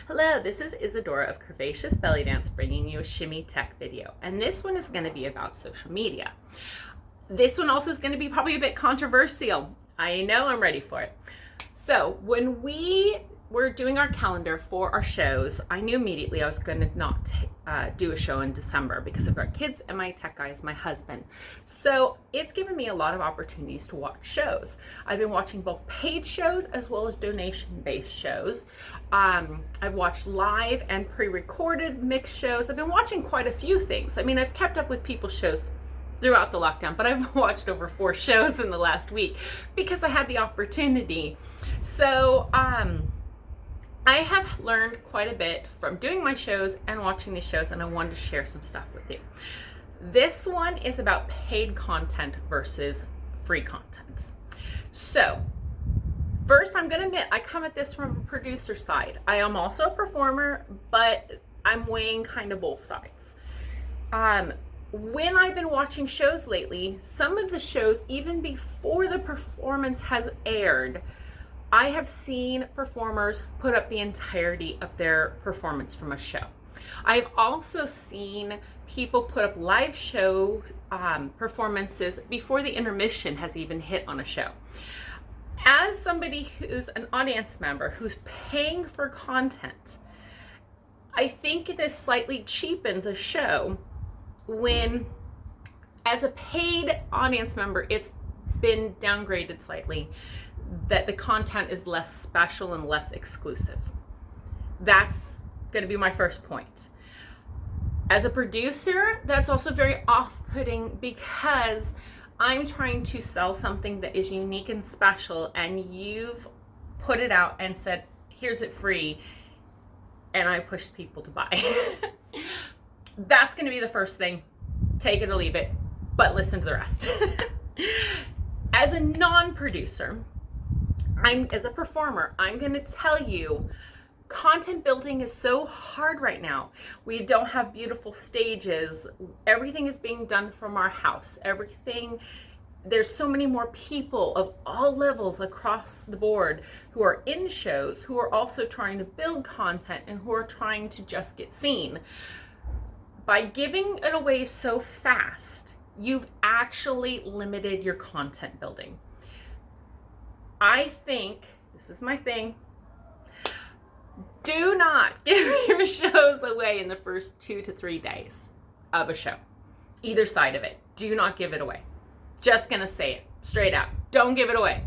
Hello, this is Isadora of Curvaceous Belly Dance bringing you a Shimmy Tech video, and this one is going to be about social media. This one also is going to be probably a bit controversial. I know, I'm ready for it. So when we were doing our calendar for our shows, I knew immediately I was going to not do a show in December because I've got kids and my tech guy is my husband. So it's given me a lot of opportunities to watch shows. I've been watching both paid shows as well as donation-based shows. I've watched live and pre-recorded mixed shows. I've been watching quite a few things. I mean, I've kept up with people's shows throughout the lockdown, but I've watched over 4 shows in the last week because I had the opportunity. So I have learned quite a bit from doing my shows and watching these shows, and I wanted to share some stuff with you. This one is about paid content versus free content. So first, I'm going to admit I come at this from a producer side. I am also a performer, but I'm weighing kind of both sides. When I've been watching shows lately, some of the shows, even before the performance has aired, I have seen performers put up the entirety of their performance from a show. I've also seen people put up live show performances before the intermission has even hit on a show. As somebody who's an audience member who's paying for content, I think this slightly cheapens a show when, as a paid audience member, it's been downgraded slightly, that the content is less special and less exclusive. That's going to be my first point. As a producer, that's also very off-putting because I'm trying to sell something that is unique and special, and you've put it out and said, here's it free, and I pushed people to buy. That's going to be the first thing. Take it or leave it, but listen to the rest. As a non-producer, as a performer, I'm going to tell you, content building is so hard right now. We don't have beautiful stages. Everything is being done from our house. There's so many more people of all levels across the board who are in shows, who are also trying to build content and who are trying to just get seen. By giving it away so fast, you've actually limited your content building. I think, this is my thing, do not give your shows away in the first 2 to 3 days of a show. Either side of it. Do not give it away. Just gonna say it straight out. Don't give it away.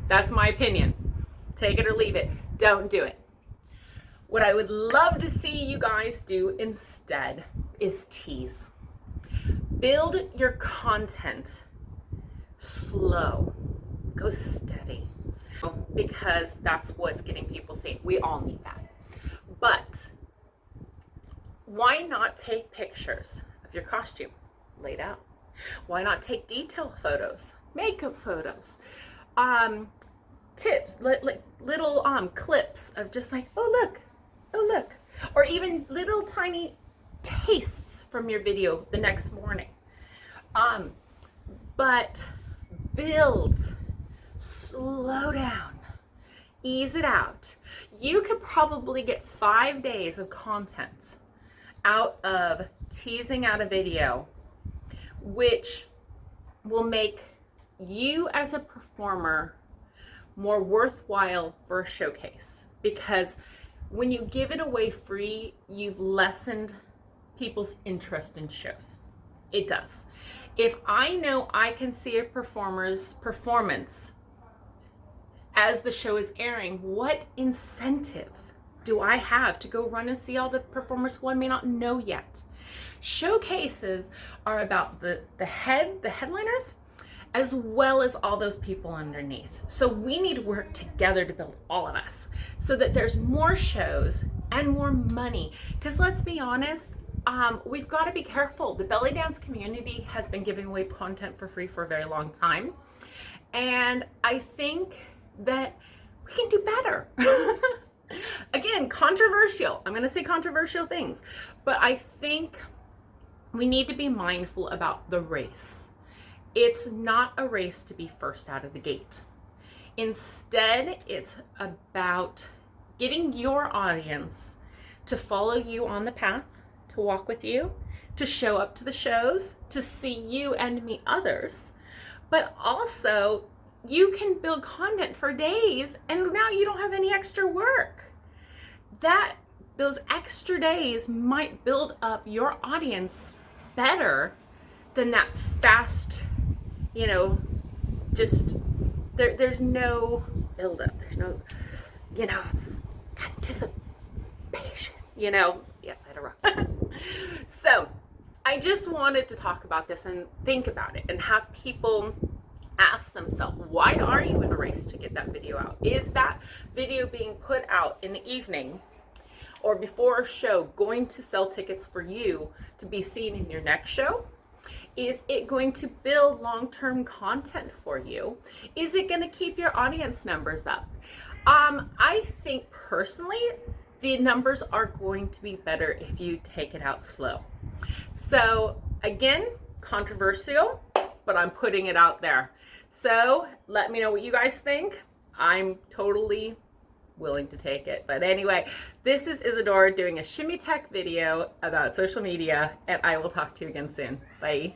That's my opinion. Take it or leave it. Don't do it. What I would love to see you guys do instead is tease. Build your content slow. Go steady. Because that's what's getting people seen. We all need that. But why not take pictures of your costume laid out? Why not take detail photos, makeup photos, tips, little clips of just like, oh look, or even little tiny tastes from your video the next morning. But build, slow down, ease it out. You could probably get 5 days of content out of teasing out a video, which will make you as a performer more worthwhile for a showcase. Because when you give it away free, you've lessened people's interest in shows. It does. If I know I can see a performer's performance as the show is airing, what incentive do I have to go run and see all the performers who I may not know yet? Showcases are about the headliners, as well as all those people underneath. So we need to work together to build all of us so that there's more shows and more money. Because let's be honest, we've got to be careful. The belly dance community has been giving away content for free for a very long time. And I think that we can do better. Again, controversial. I'm going to say controversial things. But I think we need to be mindful about the race. It's not a race to be first out of the gate. Instead, it's about getting your audience to follow you on the path, to walk with you, to show up to the shows, to see you and meet others. But also, you can build content for days and now you don't have any extra work. Those extra days might build up your audience better than that fast, just there's no buildup. There's no, anticipation. Yes, I had a rough. So I just wanted to talk about this and think about it and have people ask themselves, why are you in a race to get that video out? Is that video being put out in the evening or before a show going to sell tickets for you to be seen in your next show? Is it going to build long-term content for you? Is it going to keep your audience numbers up? I think personally, the numbers are going to be better if you take it out slow. So again, controversial, but I'm putting it out there. So let me know what you guys think. I'm totally willing to take it. But anyway, this is Isadora doing a Shimmy Tech video about social media, and I will talk to you again soon. Bye.